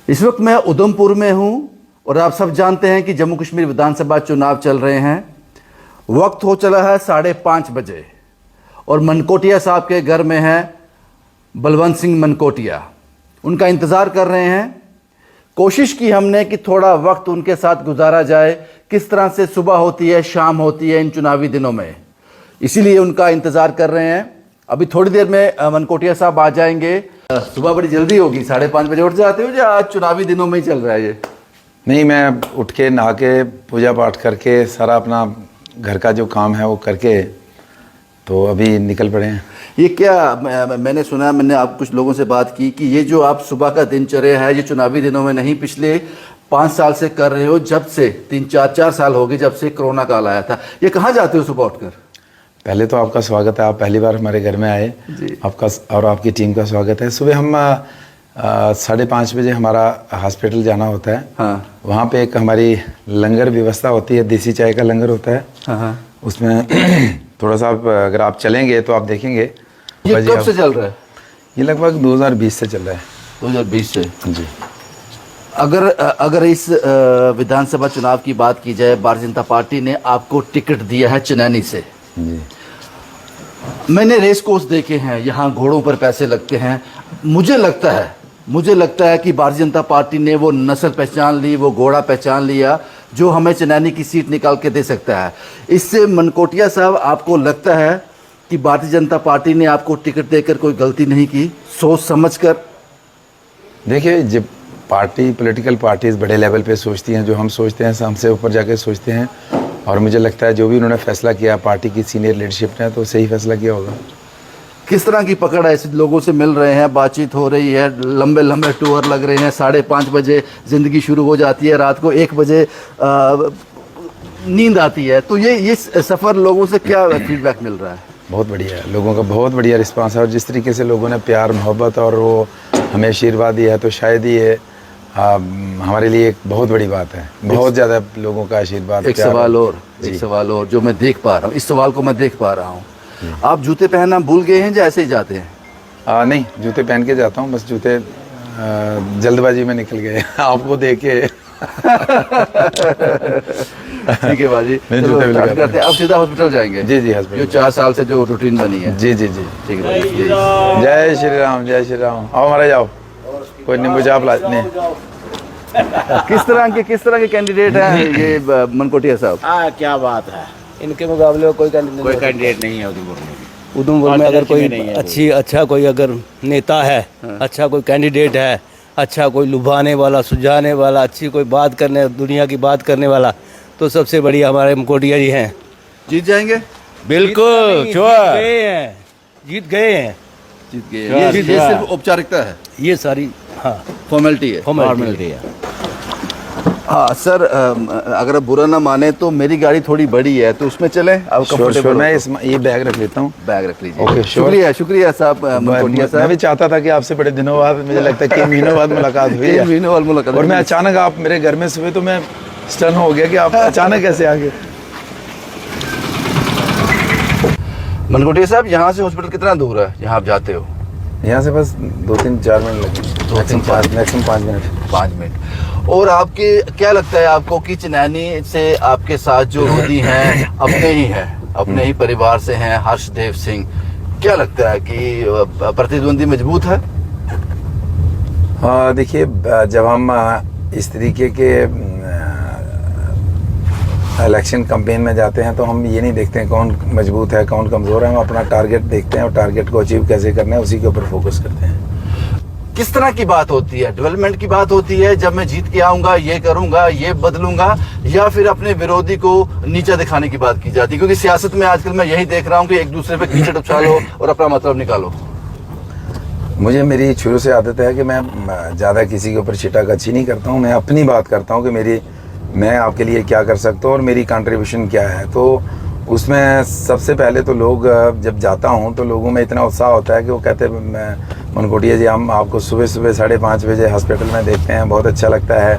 इस वक्त मैं उधमपुर में हूं और आप सब जानते हैं कि जम्मू कश्मीर विधानसभा चुनाव चल रहे हैं। वक्त हो चला है 5:30 बजे और मनकोटिया साहब के घर में है बलवंत सिंह मनकोटिया। उनका इंतज़ार कर रहे हैं। कोशिश की हमने कि थोड़ा वक्त उनके साथ गुजारा जाए, किस तरह से सुबह होती है शाम होती है इन चुनावी दिनों में, इसीलिए उनका इंतज़ार कर रहे हैं। अभी थोड़ी देर में मनकोटिया साहब आ जाएंगे। सुबह बड़ी जल्दी होगी, 5:30 बजे उठ जाते हो या आज चुनावी दिनों में ही चल रहा है ये? नहीं, मैं उठ के नहा के पूजा पाठ करके सारा अपना घर का जो काम है वो करके तो अभी निकल पड़े हैं। ये क्या मैंने सुना, मैंने आप कुछ लोगों से बात की कि ये जो आप सुबह का दिनचर्या है ये चुनावी दिनों में नहीं, पिछले 5 साल से कर रहे हो, जब से 3-4 साल हो गए जब से कोरोना काल आया था। ये कहाँ जाते हो सुबह उठकर? पहले तो आपका स्वागत है, आप पहली बार हमारे घर में आए जी। आपका और आपकी टीम का स्वागत है। सुबह हम 5:30 बजे हमारा हॉस्पिटल जाना होता है। हाँ। वहाँ पे एक हमारी लंगर व्यवस्था होती है, देसी चाय का लंगर होता है। हाँ। उसमें थोड़ा सा अगर आप चलेंगे तो आप देखेंगे। ये कब से चल रहा है? ये लगभग 2020 से चल रहा है। 2020 से? जी। अगर इस विधानसभा चुनाव की बात की जाए, भारतीय जनता पार्टी ने आपको टिकट दिया है चनैनी से। जी। मैंने रेस कोर्स देखे हैं, यहाँ घोड़ों पर पैसे लगते हैं। मुझे लगता है कि भारतीय जनता पार्टी ने वो नस्ल पहचान ली, वो घोड़ा पहचान लिया जो हमें चनैनी की सीट निकाल के दे सकता है। इससे मनकोटिया साहब, आपको लगता है कि भारतीय जनता पार्टी ने आपको टिकट देकर कोई गलती नहीं की, सोच समझकर? देखिए, जब पार्टी पॉलिटिकल पार्टीज बड़े लेवल पे सोचती हैं, जो हम सोचते हैं हमसे ऊपर जाके सोचते हैं, और मुझे लगता है जो भी उन्होंने फैसला किया पार्टी की सीनियर लीडरशिप ने, तो सही फैसला किया होगा। किस तरह की पकड़ है? ऐसे लोगों से मिल रहे हैं, बातचीत हो रही है, लंबे लंबे टूर लग रहे हैं, 5:30 बजे ज़िंदगी शुरू हो जाती है, रात को 1 बजे नींद आती है। तो ये सफ़र लोगों से क्या फीडबैक मिल रहा है? बहुत बढ़िया है, लोगों का बहुत बढ़िया रिस्पांस है, और जिस तरीके से लोगों ने प्यार मोहब्बत और वो हमें आशीर्वाद दिया है, तो शायद ये हमारे लिए एक बहुत बड़ी बात है। बहुत ज़्यादा लोगों का आशीर्वाद। एक सवाल और जो मैं देख पा रहा हूँ, इस सवाल को मैं देख पा रहा हूँ, आप जूते पहनना भूल गए हैं या ऐसे ही जाते हैं? नहीं, जूते पहन के जाता हूँ, बस जूते जल्दबाजी में निकल गए आपको देख के। ठीक है बाजी, करते हैं। अब सीधा हॉस्पिटल जाएंगे? जी जी, हॉस्पिटल। जो 4 साल से जो रूटीन बनी है। जी जी जी, ठीक है। जय श्री राम, जय श्री राम। आओ हमारे, जाओ, कोई नींबू चाप लाने। किस तरह के कैंडिडेट हैं ये मनकोटिया साहब? क्या बात है, इनके मुकाबले कोई कैंडिडेट नहीं है उधमपुर में। अगर कोई अच्छा कोई अगर नेता है, अच्छा कोई कैंडिडेट है, अच्छा कोई लुभाने वाला, सुझाने वाला, अच्छी कोई बात करने, दुनिया की बात करने वाला, तो सबसे बढ़िया हमारे मनकोटिया जी हैं। जीत जाएंगे? बिल्कुल, जीत गए हैं। ये सिर्फ औपचारिकता है, ये सारी फॉर्मेलिटी है। हाँ सर, अगर बुरा ना माने तो मेरी गाड़ी थोड़ी बड़ी है, तो उसमें चलें? अब कंफर्टेबल। मैं ये बैग रख लेता हूँ। बैग रख लीजिए। ओके, शुक्रिया साहब मनकोटिया साहब। मैं भी चाहता था कि आपसे बड़े दिनों बाद, मुझे लगता है 3 महीनों बाद मुलाकात हुई है। 3 महीनों बाद मुलाकात। और मैं अचानक आप मेरे घर में सुबह, तो मैं स्टन हो गया कि आप अचानक कैसे आ गए। मनकोटिया साहब, यहाँ से हॉस्पिटल कितना दूर है, यहाँ आप जाते हो? यहाँ से बस 2-3-4 मिनट लगेंगे, मैक्सिमम 5 मिनट। और आपके क्या लगता है आपको कि चनैनी से आपके साथ जो रोधी हैं अपने ही परिवार से हैं, हर्षदेव सिंह, क्या लगता है कि प्रतिद्वंदी मजबूत है? देखिए, जब हम इस तरीके के इलेक्शन कैंपेन में जाते हैं तो हम ये नहीं देखते हैं कौन मजबूत है कौन कमज़ोर है, हम अपना टारगेट देखते हैं और टारगेट को अचीव कैसे करना है उसी के ऊपर फोकस करते हैं। किस तरह की बात होती है? डेवलपमेंट की बात होती है, जब मैं जीत के आऊंगा ये करूंगा ये बदलूंगा, या फिर अपने विरोधी को नीचा दिखाने की बात की जाती है? क्योंकि सियासत में आजकल मैं यही देख रहा हूँ कि एक दूसरे पे कीचड़ उछालो और अपना मतलब निकालो। मुझे मेरी शुरू से आदत है कि मैं ज़्यादा किसी के ऊपर छिटाकछी नहीं करता हूँ। मैं अपनी बात करता हूँ कि मैं आपके लिए क्या कर सकता हूँ और मेरी कंट्रीब्यूशन क्या है। तो उसमें सबसे पहले तो लोग, जब जाता हूँ तो लोगों में इतना उत्साह होता है कि वो कहते हैं, मैं मनकोटिया जी, हम आपको सुबह 5:30 बजे हॉस्पिटल में देखते हैं, बहुत अच्छा लगता है।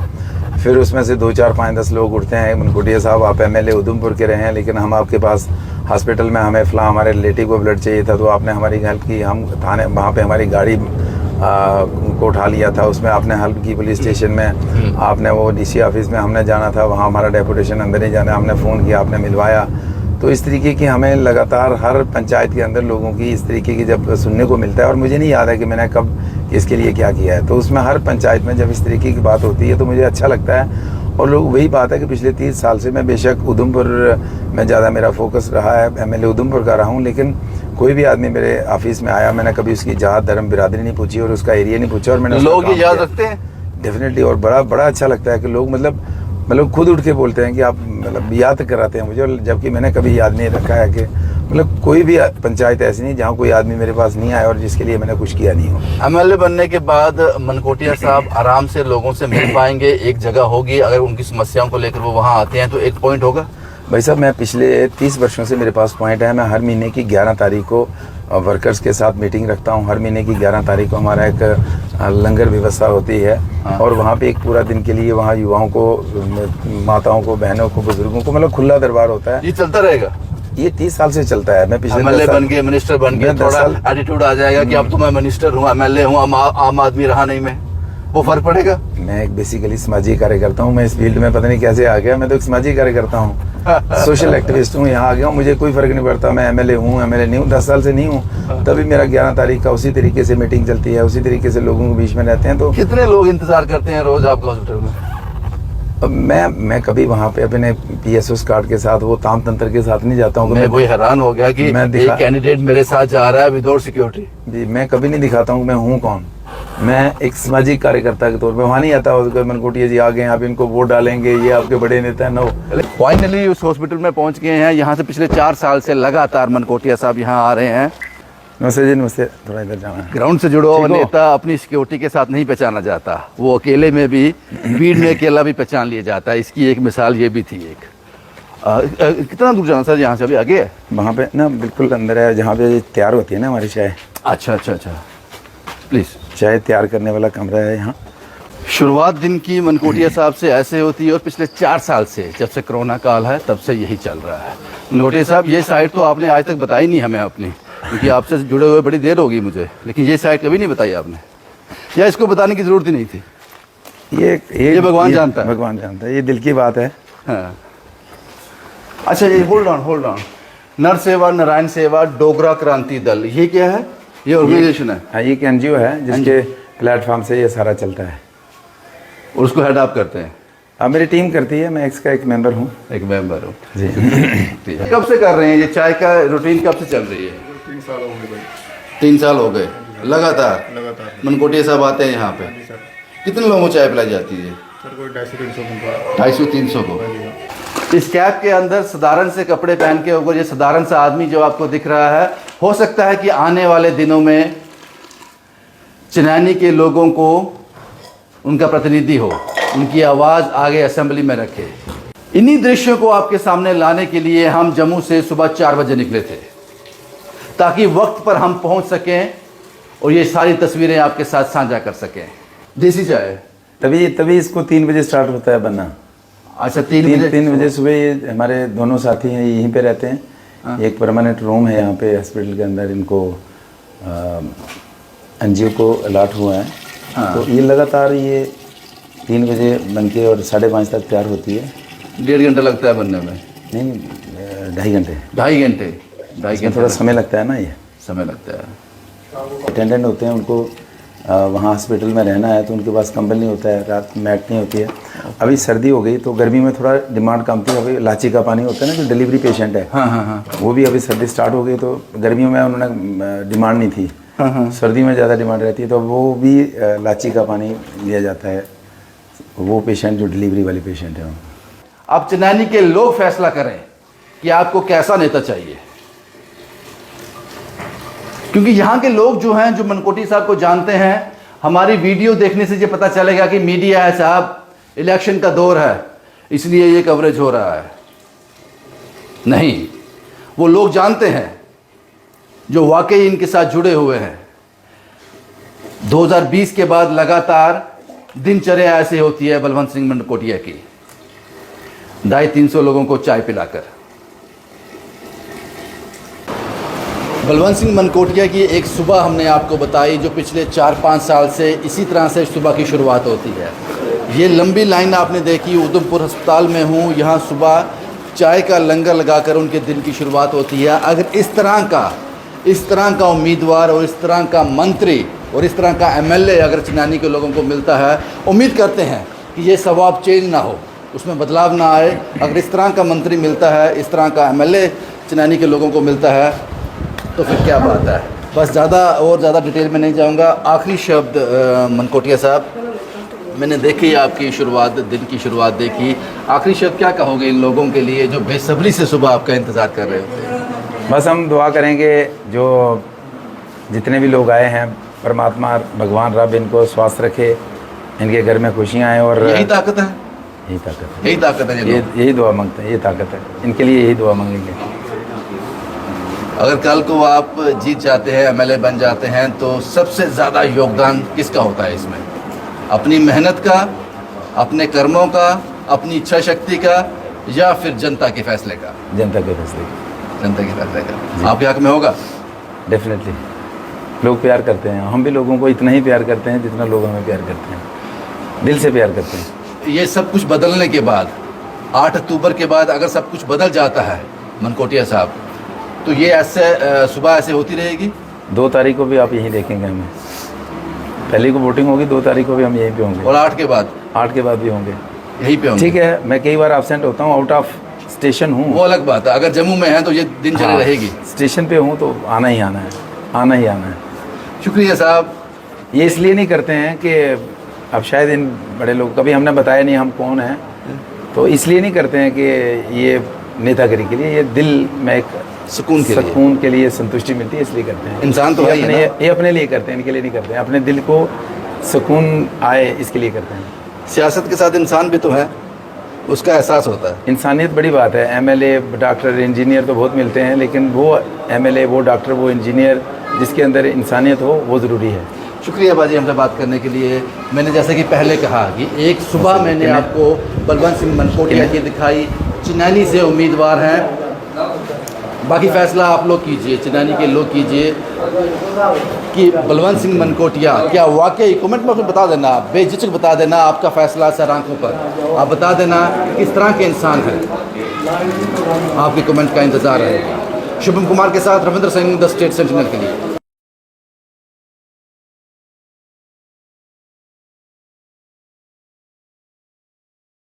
फिर उसमें से 2, 4, 5, 10 लोग उठते हैं, मनकोटिया साहब आप MLA उधमपुर के रहे हैं, लेकिन हम आपके पास हॉस्पिटल में हमें हमारे रिलेटिव को ब्लड चाहिए था, तो आपने हमारी हेल्प की। हम थाने वहाँ पे हमारी गाड़ी को उठा लिया था, उसमें आपने हेल्प की पुलिस स्टेशन में, आपने वो डीसी ऑफिस में हमने जाना था, वहाँ हमारा डेपुटेशन अंदर नहीं जाना, हमने फ़ोन किया, आपने मिलवाया। तो इस तरीके की हमें लगातार हर पंचायत के अंदर लोगों की इस तरीके की जब सुनने को मिलता है, और मुझे नहीं याद है कि मैंने कब इसके लिए क्या किया है, तो उसमें हर पंचायत में जब इस तरीके की बात होती है तो मुझे अच्छा लगता है। और लोग वही बात है कि पिछले 30 साल से मैं बेशक उधमपुर में ज़्यादा मेरा फोकस रहा है, MLA उधमपुर का रहा हूँ, लेकिन कोई भी आदमी मेरे ऑफिस में आया, मैंने कभी उसकी जात धर्म बिरादरी नहीं पूछी और उसका एरिया नहीं पूछा, और मैंने लोग ये याद रखते हैं डेफिनेटली। और बड़ा अच्छा लगता है कि लोग मतलब खुद उठ के बोलते हैं कि आप मतलब याद कराते हैं मुझे, और जबकि मैंने कभी याद नहीं रखा है कि मतलब कोई भी पंचायत ऐसी नहीं जहाँ कोई आदमी मेरे पास नहीं आया और जिसके लिए मैंने कुछ किया नहीं हो। MLA बनने के बाद मनकोटिया साहब आराम से लोगों से मिल पाएंगे, एक जगह होगी, अगर उनकी समस्याओं को लेकर वो वहाँ आते हैं तो एक पॉइंट होगा। भाई साहब, मैं पिछले 30 वर्षों से मेरे पास पॉइंट है। मैं हर महीने की 11 तारीख को वर्कर्स के साथ मीटिंग रखता हूँ। हर महीने की 11 तारीख को हमारा एक लंगर व्यवस्था होती है, और वहाँ पे एक पूरा दिन के लिए वहाँ युवाओं को, माताओं को, बहनों को, बुजुर्गों को मतलब खुला दरबार होता है। ये चलता रहेगा, ये 30 साल से चलता है। मैं पिछले MLA बन गए, मिनिस्टर बन गए, थोड़ा एटीट्यूड आ जाएगा कि अब तो मैं मिनिस्टर हूँ, MLA हूँ, आम आदमी रहा नहीं मैं, वो फर्क पड़ेगा। मैं एक बेसिकली सामाजिक कार्यकर्ता हूँ। मैं इस फील्ड में पता नहीं कैसे आ गया, मैं तो एक सामाजिक कार्यकर्ता हूँ, सोशल एक्टिविस्ट हूँ। यहाँ आ गया हूँ, मुझे कोई फर्क नहीं पड़ता मैं MLA हूँ, MLA नहीं हूँ, 10 साल से नहीं हूँ। तभी मेरा 11 तारीख का उसी तरीके से मीटिंग चलती है, उसी तरीके से लोगों के बीच में रहते हैं। तो कितने लोग इंतजार करते हैं रोज आपका हॉस्पिटल में? अब मैं कभी वहाँ पे अपने PSOs कार्ड के साथ, वो ताम तंत्र के साथ नहीं जाता हूँ। मैं कोई हैरान हो गया कि एक कैंडिडेट मेरे साथ जा रहा है विदाउट सिक्योरिटी। जी, मैं कभी नहीं दिखाता हूँ मैं हूँ कौन। मैं एक सामाजिक कार्यकर्ता के तौर पे वहाँ नहीं आता हूँ। मनकोटिया जी आ गए, आप इनको वोट डालेंगे, ये आपके बड़े नेता हैं। नो, फाइनली उस हॉस्पिटल में पहुंच गए हैं। यहाँ से पिछले 4 साल से लगातार मनकोटिया साहब यहाँ आ रहे हैं। नमस्ते जी, नमस्ते। थोड़ा इधर जाना है। ग्राउंड से जुड़ा हुआ नेता अपनी सिक्योरिटी के साथ नहीं पहचाना जाता, वो अकेले में भी, भीड़ में अकेला भी पहचान लिया जाता है। इसकी एक मिसाल ये भी थी। एक कितना दूर जाना सर यहाँ से? अभी आगे है वहाँ पे ना, बिल्कुल अंदर है, जहाँ पे तैयार होती है ना हमारी चाय। अच्छा, प्लीज़। चाय तैयार करने वाला कमरा है यहाँ। शुरुआत दिन की मनकोटिया साहब से ऐसे होती है, और पिछले 4 साल से, जब से कोरोना काल है तब से यही चल रहा है। मनकोटिया साहब, ये साइड तो आपने आज तक बताई नहीं हमें अपनी, क्योंकि आपसे जुड़े हुए बड़ी देर होगी मुझे, लेकिन ये साइड कभी नहीं बताई आपने, या इसको बताने की ज़रूरत ही नहीं थी? ये भगवान जानता है। भगवान जानता है, ये दिल की बात है। हाँ। अच्छा, ये होल्ड ऑन। नर सेवा नारायण सेवा डोगरा क्रांति दल, ये क्या है? ये ऑर्गेनाइजेशन है? हाँ, ये एक NGO है जिसके प्लेटफॉर्म से ये सारा चलता है, और उसको हेड आप करते हैं? अब मेरी टीम करती है, मैं इसका एक मेंबर हूँ। एक मेंबर हूँ जी। कब से कर रहे हैं ये चाय का रूटीन? कब से चल रही है? 3 साल हो गए भाई। 3 साल हो गए लगातार? मनकोटिया साहब आते हैं यहाँ पे? कितने लोगों को चाय पिलाई जाती है? सर कोई 250-300 250-300 को। इस कैब के अंदर साधारण से कपड़े पहन के होकर, ये साधारण सा आदमी जो आपको दिख रहा है, हो सकता है कि आने वाले दिनों में चिनैनी के लोगों को उनका प्रतिनिधि हो, उनकी आवाज़ आगे असेंबली में रखे। इन्हीं दृश्यों को आपके सामने लाने के लिए हम जम्मू से सुबह 4 बजे निकले थे, ताकि वक्त पर हम पहुंच सकें और ये सारी तस्वीरें आपके साथ साझा कर सकें। देसी चाय तभी इसको 3 बजे स्टार्ट होता है बनना। अच्छा, 3 बजे सुबह। ये हमारे दोनों साथी हैं, यहीं पे रहते हैं। एक परमानेंट रूम है यहाँ पे हॉस्पिटल के अंदर, इनको NGO को अलॉट हुआ है। तो ये लगातार ये 3 बजे बन के और 5:30 तक तैयार होती है। 1.5 घंटा लगता है बनने में? नहीं, 2.5 घंटे। 2.5 घंटे? 2.5 घंटे थोड़ा समय लगता है ना, ये समय लगता है। अटेंडेंट होते हैं, उनको वहाँ हॉस्पिटल में रहना है तो उनके पास कंबल नहीं होता है, रात मैट नहीं होती है। अभी सर्दी हो गई तो गर्मी में थोड़ा डिमांड कम थी। अभी इलायची का पानी होता है ना, जो डिलीवरी पेशेंट है, हाँ, वो भी अभी सर्दी स्टार्ट हो गई, तो गर्मियों में उन्होंने डिमांड नहीं थी। सर्दी में ज़्यादा डिमांड रहती है, तो वो भी इलायची का पानी लिया जाता है, वो पेशेंट जो डिलीवरी वाले पेशेंट हैं। अब चिनैनी के लोग फैसला करें कि आपको कैसा नेता चाहिए, क्योंकि यहाँ के लोग जो हैं, जो मनकोटी साहब को जानते हैं, हमारी वीडियो देखने से ये पता चलेगा कि मीडिया है साहब, इलेक्शन का दौर है इसलिए ये कवरेज हो रहा है। नहीं, वो लोग जानते हैं जो वाकई इनके साथ जुड़े हुए हैं। 2020 के बाद लगातार दिनचर्या ऐसे होती है बलवंत सिंह मनकोटिया की, 250-300 लोगों को चाय पिलाकर। बलवंत सिंह मनकोटिया की एक सुबह हमने आपको बताई जो पिछले 4-5 साल से इसी तरह से सुबह की शुरुआत होती है। ये लंबी लाइन आपने देखी, उधमपुर अस्पताल में हूँ, यहाँ सुबह चाय का लंगर लगाकर उनके दिन की शुरुआत होती है। अगर इस तरह का उम्मीदवार और इस तरह का मंत्री और इस तरह का एमएलए अगर चिनानी के लोगों को मिलता है, उम्मीद करते हैं कि ये स्वभाव चेंज ना हो, उसमें बदलाव ना आए। अगर इस तरह का मंत्री मिलता है, इस तरह का एमएलए चिनानी के लोगों को मिलता है, तो फिर क्या बात है। बस ज़्यादा डिटेल में नहीं जाऊंगा। आखिरी शब्द मनकोटिया साहब, मैंने देखी आपकी शुरुआत, दिन की शुरुआत देखी, आखिरी शब्द क्या कहोगे इन लोगों के लिए जो बेसब्री से सुबह आपका इंतज़ार कर रहे होते हैं? बस हम दुआ करेंगे जो जितने भी लोग आए हैं, परमात्मा भगवान रब इनको स्वस्थ रखे, इनके घर में खुशियाँ आएँ। और यही ताकत है, यही ताकत है, यही ताकत है। यही दुआ मांगते हैं, ये ताकत है इनके लिए, यही दुआ मांगेंगे। अगर कल को आप जीत जाते हैं, एमएलए बन जाते हैं, तो सबसे ज़्यादा योगदान किसका होता है इसमें? अपनी मेहनत का, अपने कर्मों का, अपनी इच्छा शक्ति का, या फिर जनता के फैसले का? जनता के फैसले का। जनता के फैसले का आपके हक में होगा? डेफिनेटली। लोग प्यार करते हैं, हम भी लोगों को इतना ही प्यार करते हैं जितना लोग हमें प्यार करते हैं, दिल से प्यार करते हैं। ये सब कुछ बदलने के बाद 8 अक्टूबर के बाद अगर सब कुछ बदल जाता है मनकोटिया साहब, तो ये ऐसे सुबह ऐसे होती रहेगी? 2 तारीख को भी आप यहीं देखेंगे हमें। पहले को वोटिंग होगी, 2 तारीख को भी हम यहीं पे होंगे। और 8 के बाद? 8 के बाद भी होंगे, यहीं पे होंगे। ठीक है। मैं कई बार एब्सेंट होता हूँ, आउट ऑफ स्टेशन हूँ, वो अलग बात है। अगर जम्मू में है तो ये दिन चली रहेगी। स्टेशन पे हूँ तो आना ही आना है, आना ही आना है। शुक्रिया साहब। ये इसलिए नहीं करते हैं कि अब शायद इन बड़े लोग, कभी हमने बताया नहीं हम कौन हैं, तो इसलिए नहीं करते हैं कि ये नेतागिरी के लिए, ये दिल में एक सुकून के लिए संतुष्टि मिलती है, इसलिए करते हैं। इंसान तो है ना? ये अपने लिए करते हैं, इनके लिए नहीं करते हैं। अपने दिल को सुकून आए इसके लिए करते हैं। सियासत के साथ इंसान भी तो है, उसका एहसास होता है। इंसानियत बड़ी बात है। एमएलए, डॉक्टर, इंजीनियर तो बहुत मिलते हैं, लेकिन वो एमएलए, वो डॉक्टर, वो इंजीनियर जिसके अंदर इंसानियत हो, वो ज़रूरी है। शुक्रिया बाजी हमसे बात करने के लिए। मैंने जैसे कि पहले कहा कि एक सुबह मैंने आपको बलवंत सिंह मनकोटिया की दिखाई, चिनानी से उम्मीदवार हैं। बाकी फैसला आप लोग कीजिए, चिनानी के लोग कीजिए कि बलवंत सिंह मनकोटिया क्या वाकई, कमेंट में बता देना, बेझिझक बता देना आपका फैसला सर आंखों पर। आप बता देना किस तरह के इंसान हैं, आपके कमेंट का इंतज़ार रहेगा। शुभम कुमार के साथ Ravindra Singh, the state sentinel के लिए।